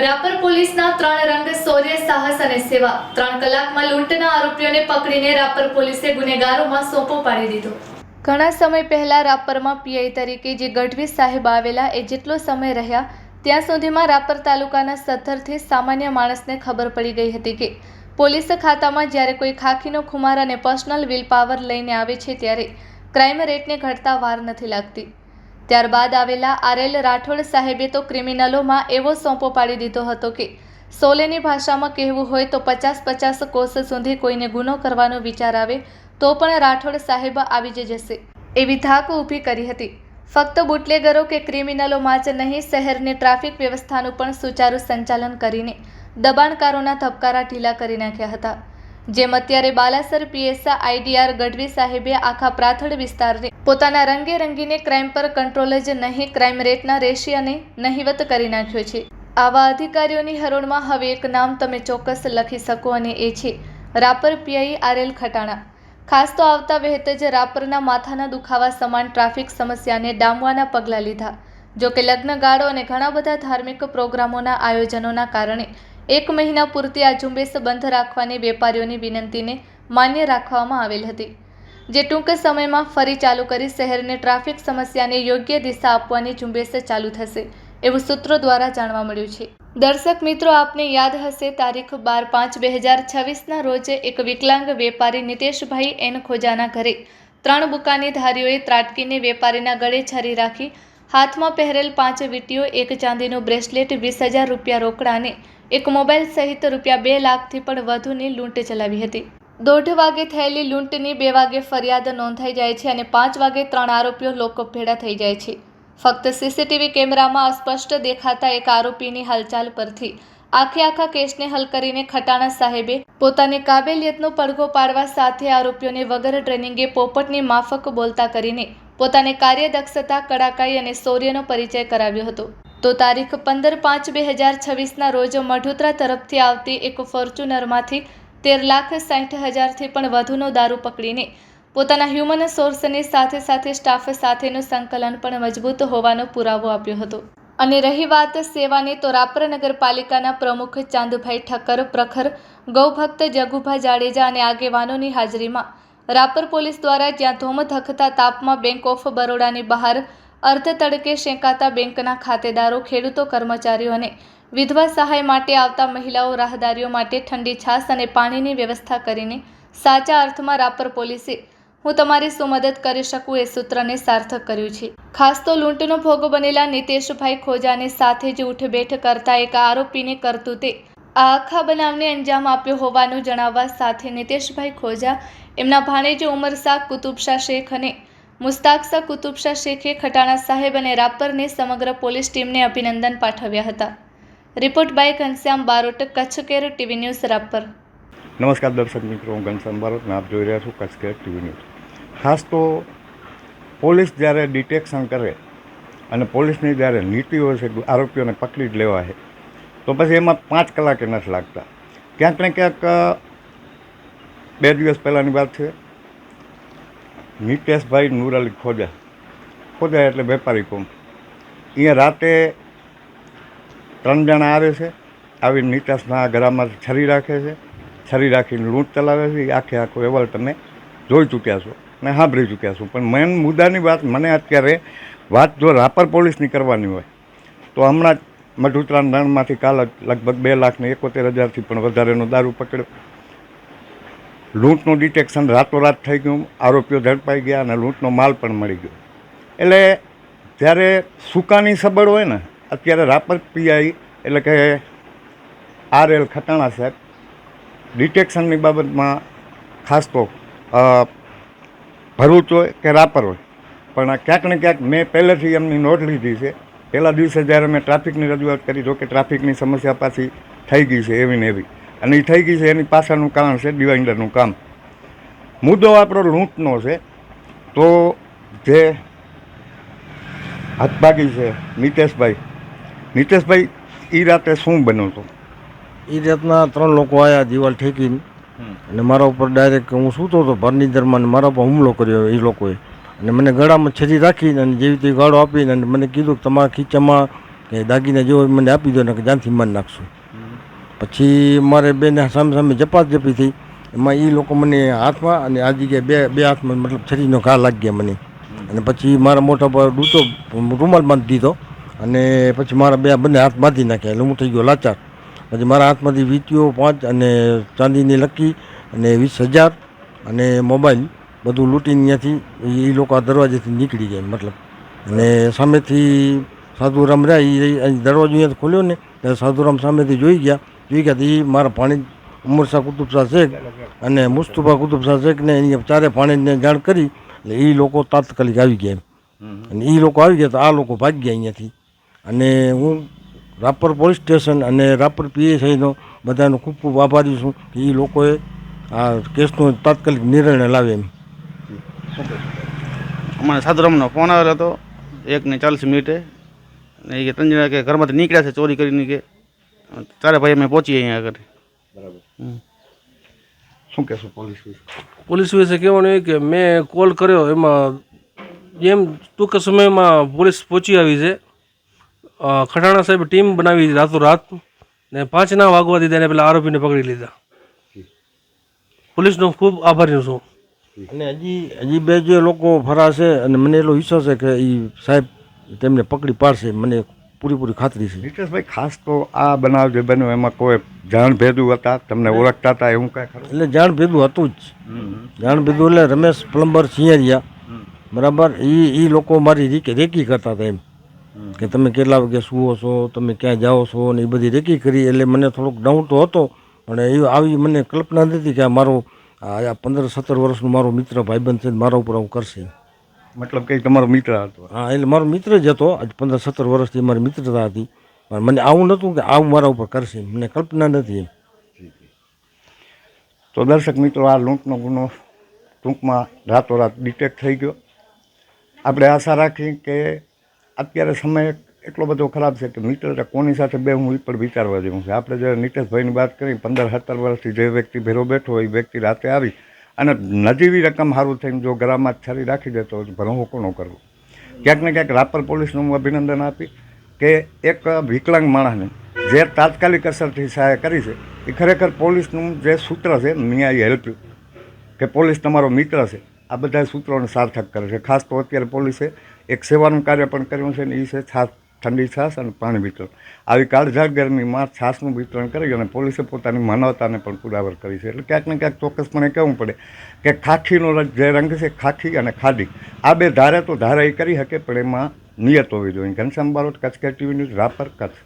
રાપર પોલીસના 3 રંગ શૌર્ય સાહસ અને સેવા 3 કલાકમાં લૂંટના આરોપીઓને પકડીને રાપર પોલીસે ગુનેગારોમાં સોંપો પાડી દીધો। ઘણા સમય પહેલા રાપરમાં પીઆઈ તરીકે જે ગઢવી સાહેબ આવેલા એ જેટલો સમય રહ્યા ત્યાં સુધીમાં રાપર તાલુકાના સત્તરથી સામાન્ય માણસને ખબર પડી ગઈ હતી કે પોલીસ ખાતામાં જ્યારે કોઈ ખાખીનો ખુમાર અને પર્સનલ વિલ પાવર લઈને આવે છે ત્યારે ક્રાઇમ રેટને ઘટતા વાર નથી લાગતી। ત્યારબાદ આવેલા આરએલ રાઠોડ સાહેબે તો ક્રિમિનલોમાં એવો સોંપો પાડી દીધો હતો કે સોલેની ભાષામાં કહેવું હોય તો 50-50 કોસ સુધી કોઈને ગુનો કરવાનો વિચાર આવે તો પણ રાઠોડ સાહેબ આવી જ જશે એવી ધાક ઊભી કરી હતી। ફક્ત બુટલેગરો કે ક્રિમિનલોમાં જ નહીં, શહેરની ટ્રાફિક વ્યવસ્થાનું પણ સુચારું સંચાલન કરીને દબાણકારોના ધબકારા ઢીલા કરી નાખ્યા હતા। જેમ અત્યારે બાલાસર પીએસઆઈ આઈડીઆર ગઢવી સાહેબે આખા પ્રાથડ વિસ્તારને પોતાના રંગે રંગીને ક્રાઇમ પર કંટ્રોલ જ નહીં, ક્રાઇમ રેટના રેશિયાને નહિવત કરી નાખ્યો છે। આવા અધિકારીઓની હરોળમાં હવે એક નામ તમે ચોક્કસ લખી શકો અને એ છે રાપર પીઆઈ આરએલ ખટાણા। ખાસ તો આવતા વહેત જ રાપરના માથાના દુખાવા સમાન ટ્રાફિક સમસ્યાને ડામવાના પગલાં લીધા। જો કે લગ્નગાળો અને ઘણા બધા ધાર્મિક પ્રોગ્રામોના આયોજનોના કારણે 1 મહિના પૂરતી આ ઝુંબેશ બંધ રાખવાની વેપારીઓની વિનંતીને માન્ય રાખવામાં આવેલ હતી, જે ટૂંક સમયમાં ફરી ચાલુ કરી શહેરની ટ્રાફિક સમસ્યાને યોગ્ય દિશા આપવાની ઝુંબેશ ચાલુ થશે એવું સૂત્રો દ્વારા જાણવા મળ્યું છે। દર્શક મિત્રો, આપને યાદ હશે તારીખ 12/5/2026ના રોજ એક વિકલાંગ વેપારી નિતેશભાઈ એન ખોજાના ઘરે 3 બુકાનીધારીઓએ ત્રાટકીને વેપારીના ગળે છરી રાખી હાથમાં પહેરેલ 5 વીંટીઓ, 1 ચાંદીનું બ્રેસલેટ, 20,000 રૂપિયા રોકડા અને એક મોબાઈલ સહિત રૂપિયા 2 લાખથી પણ વધુની લૂંટ ચલાવી હતી। 1:30 વાગે થયેલી લૂંટની 2 વાગે ફરિયાદ નોંધાઈ જાય છે અને 5 વાગે 3 આરોપીઓ લોકઅપભેડા થઈ જાય છે। ફક્ત સીસીટીવી કેમેરામાં અસ્પષ્ટ દેખાતા એક આરોપીની હાલચાલ પરથી આખા કેસને હલ કરીને ખટાણા સાહેબે પોતાની કાબેલિયતનો પડઘો પાડવા સાથે આરોપીઓને વગર ટ્રેનિંગે પોપટની માફક બોલતા કરીને પોતાની કાર્યદક્ષતા, કડાકાઈ અને શૌર્યનો પરિચય કરાવ્યો હતો। તો તારીખ 15/5/2026ના રોજ મઢોતરા તરફથી આવતી એક ફોર્ચ્યુનરમાંથી 13,60,000થી પણ વધુનો દારૂ પકડીને પોતાના હ્યુમન સોર્સની સાથે સ્ટાફ સાથેનું સંકલન પણ મજબૂત હોવાનો પુરાવો આપ્યો હતો। અને રહી વાત સેવાની, તો રાપર નગરપાલિકાના પ્રમુખ ચાંદભાઈ ઠક્કર, પ્રખર ગૌભક્ત જગુભા જાડેજા અને આગેવાનોની હાજરીમાં રાપર પોલીસ દ્વારા જ્યાં ધોમધખતા તાપમાં બેંક ઓફ બરોડાની બહાર અર્ધ તડકે શેકાતા બેંકના ખાતેદારો, ખેડૂતો, કર્મચારીઓ અને વિધવા સહાય માટે આવતા મહિલાઓ, રાહદારીઓ માટે ઠંડી છાશ અને પાણીની વ્યવસ્થા કરીને સાચા અર્થમાં રાપર પોલીસે હું તમારી શું મદદ કરી શકું એ સૂત્રને સાર્થક કર્યું છે। ખાસ તો લૂંટનો ભોગ બનેલા નિતેશભાઈ ખોજાને સાથે જ ઉઠબેઠ કરતા એક આરોપીને કરતૂતે આ આખા બનાવને અંજામ આપ્યો હોવાનું જણાવવા સાથે નિતેશભાઈ ખોજા, એમના ભાણેજ ઉમરશાહ કુતુબશાહ શેખ અને મુસ્તાકશાહ કુતુબશાહ શેખે ખટાણા સાહેબ અને રાપરની સમગ્ર પોલીસ ટીમને અભિનંદન પાઠવ્યા હતા। Report by Ghanshyam Barot, Kutch care TV news Rapar. નમસ્કાર દર્શક મિત્રો, હું ઘનશ્યામ બારોટ ને આપ જોઈ રહ્યા છો કચ્છ કેર ટીવી ન્યૂઝ। ખાસ તો પોલીસ જ્યારે ડિટેક્શન કરે અને પોલીસની જ્યારે નીતિ હોય છે આરોપીઓને પકડી જ લેવા છે, તો પછી એમાં 5 કલાકે નથી લાગતા। ક્યાંક ને ક્યાંક 2 દિવસ પહેલાંની વાત છે, નિતેશભાઈ નૂર અલી ખોજા એટલે વેપારી કોમ, અહીંયા રાતે 3 જણા આવે છે, આવી નિતેશના ગળામાં છરી રાખે છે, છરી રાખીને લૂંટ ચલાવે છે। એ આખો અહેવાલ તમે જોઈ ચૂક્યા છો ને સાંભળી ચૂક્યા છો। પણ મેન મુદ્દાની વાત મને અત્યારે વાત જો રાપર પોલીસની કરવાની હોય તો હમણાં જ મઢોતરા રણમાંથી કાલ લગભગ 2,71,000થી પણ વધારેનો દારૂ પકડ્યો। લૂંટનું ડિટેક્શન રાતોરાત થઈ ગયું, આરોપીઓ ઝડપાઈ ગયા અને લૂંટનો માલ પણ મળી ગયો। એટલે જ્યારે સુકાની સબળ હોય ને, અત્યારે રાપર પીઆઈ એટલે કે આરએલ ખટાણા સાહેબ ડિટેક્શનની બાબતમાં ખાસ તો ભરૂચ હોય કે રાપર હોય, પણ ક્યાંક ને ક્યાંક મેં પહેલેથી એમની નોંધ લીધી છે। પહેલા દિવસે જ્યારે મેં ટ્રાફિકની રજૂઆત કરી, જો કે ટ્રાફિકની સમસ્યા પાછી થઈ ગઈ છે એવી ને એવી, અને એ થઈ ગઈ છે એની પાછળનું કારણ છે ડિવાઇડરનું કામ। મુદ્દો આપણો લૂંટનો છે, તો જે હથભાગી છે નિતેશભાઈ એ રાતે શું બન્યું હતું? એ રાતના 3 લોકો આવ્યા દિવાલ ઠેકીને અને મારા ઉપર ડાયરેક્ટ, હું સૂતો હતો ફર્નિચરમાં, મારા ઉપર હુમલો કર્યો એ લોકોએ અને મને ગળામાં છરી રાખીને અને જેવી રીતે ગાળો આપીને અને મને કીધું કે તમારા ખીચામાં કે દાગીના જેવો મને આપી દો ને કે જાનથી મારી નાખશું. પછી મારે બેને સામે સામે ઝપાઝપી થઈ. એમાં એ લોકો મને હાથમાં અને આ જગ્યાએ બે હાથમાં મતલબ છરીનો ઘા લાગી ગયા મને. અને પછી મારા મોટા પર ડૂચો રૂમાલ બાંધી દીધો અને પછી મારા બંને હાથ બાંધી નાખ્યા. એટલે હું થઈ ગયો લાચાર. પછી મારા હાથમાંથી વીંટીઓ 5 અને ચાંદીની લકી અને 20,000 અને મોબાઈલ બધું લૂંટીને ત્યાંથી એ લોકો આ દરવાજેથી નીકળી ગયા મતલબ. અને સામેથી સાધુરામ રહ્યા એ દરવાજો અહીંયા ખોલ્યો ને ત્યારે સાધુરામ સામેથી જોઈ ગયા તો એ મારા પાણી ઉમર શાહ કુતુબ શાહ શેખ અને મુસ્તુફા કુતુબ શાહ શેખને એની ચારે પાણીને જાણ કરી. એટલે એ લોકો તાત્કાલિક આવી ગયા અને એ લોકો આવી ગયા તો આ લોકો ભાગી ગયા અહીંયાથી. અને હું રાપર પોલીસ સ્ટેશન અને રાપર PSIનો બધાનો ખૂબ ખૂબ આભારી છું કે એ લોકોએ આ કેસનો તાત્કાલિક નિર્ણય લાવે એમ. અમારે સાધુરામનો ફોન આવેલો હતો 1:40 ને એ કે 3 જણા કે ઘરમાંથી નીકળ્યા છે ચોરી કરીને કે તારે ભાઈ અમે પહોંચીએ અહીંયા આગળ. બરાબર. શું કહેશો પોલીસ વિશે? પોલીસ વિશે કહેવાનું એ કે મેં કોલ કર્યો એમાં જેમ ટૂંક સમયમાં પોલીસ પહોંચી આવી છે. ખટાણા સાહેબ ટીમ બનાવી રાતોરાત ને 5 ના વાગવા દીધા ને પેલા આરોપીને પકડી લીધા. પોલીસનો ખૂબ આભારી છું. અને હજી બે જે લોકો ફરાશે અને મને એટલો વિશ્વાસ છે કે એ સાહેબ તેમને પકડી પાડશે. મને પૂરી ખાતરી છે. નીતેશભાઈ, ખાસ તો આ બનાવ જે બન્યો એમાં કોઈ જાણ ભેદું હતા, તમને ઓળખતા હતા એવું કાંઈ ખરું? એટલે જાણ ભેદું હતું જ. જાણ ભેદું એટલે રમેશ પ્લમ્બર સિંહરિયા બરાબર એ લોકો મારી રેકી કરતા હતા એમ કે તમે કેટલા વાગે સુવો છો, તમે ક્યાં જાઓ છો ને એ બધી રેકી કરી. એટલે મને થોડોક ડાઉટ તો હતો પણ એ આવી મને કલ્પના નથી કે આ મારો 15-17 વર્ષનું મારો મિત્ર ભાઈબંધ છે મારા ઉપર આવું કરશે. મતલબ કે તમારો મિત્ર હતો? હા, એટલે મારો મિત્ર જ હતો. આજ 15-17 વર્ષથી મારી મિત્રતા હતી પણ મને આવું નહોતું કે આવું મારા ઉપર કરશે. મને કલ્પના નથી એમ. તો દર્શક મિત્રો, આ લૂંટનો ગુનો ટૂંકમાં રાતોરાત ડિટેક્ટ થઈ ગયો. આપણે આશા રાખી કે અત્યારે સમય એટલો બધો ખરાબ છે કે મિત્ર કોની સાથે હું એ પણ વિચારવા જેવું છે. આપણે જે નીતેશભાઈની વાત કરી 15-17 વર્ષથી જે વ્યક્તિ ભેરો બેઠો હોય એ વ્યક્તિ રાતે આવી અને નજીવી રકમ સારું થઈને જો ગળામાં છરી રાખી દેતો હોય તો ભરવો કોનો કરવો? ક્યાંક ને ક્યાંક રાપર પોલીસનું હું અભિનંદન આપી કે એક વિકલાંગ માણસને જે તાત્કાલિક અસરથી સહાય કરી છે એ ખરેખર પોલીસનું જે સૂત્ર છે ન્યાય હેલ્પ કે પોલીસ તમારો મિત્ર છે, આ બધા સૂત્રોને સાર્થક કરે છે. ખાસ તો અત્યારે પોલીસે એક સેવાનું કાર્ય પણ કર્યું છે ને એ છે છાશ, ઠંડી છાશ અને પાણી વિતરણ. આવી કાળઝાળ ગરમીમાં છાશનું વિતરણ કરી અને પોલીસે પોતાની માનવતાને પણ પુરાવર કરી છે. એટલે ક્યાંક ને ક્યાંક ચોક્કસપણે કહેવું પડે કે ખાખીનો જે રંગ છે, ખાખી અને ખાદી, આ બે ધારે તો ધારે એ કરી શકે પણ એમાં નિયત હોવી જોઈએ. Ghanshyam Barot, Kutch care TV news, Rapar, Kutch.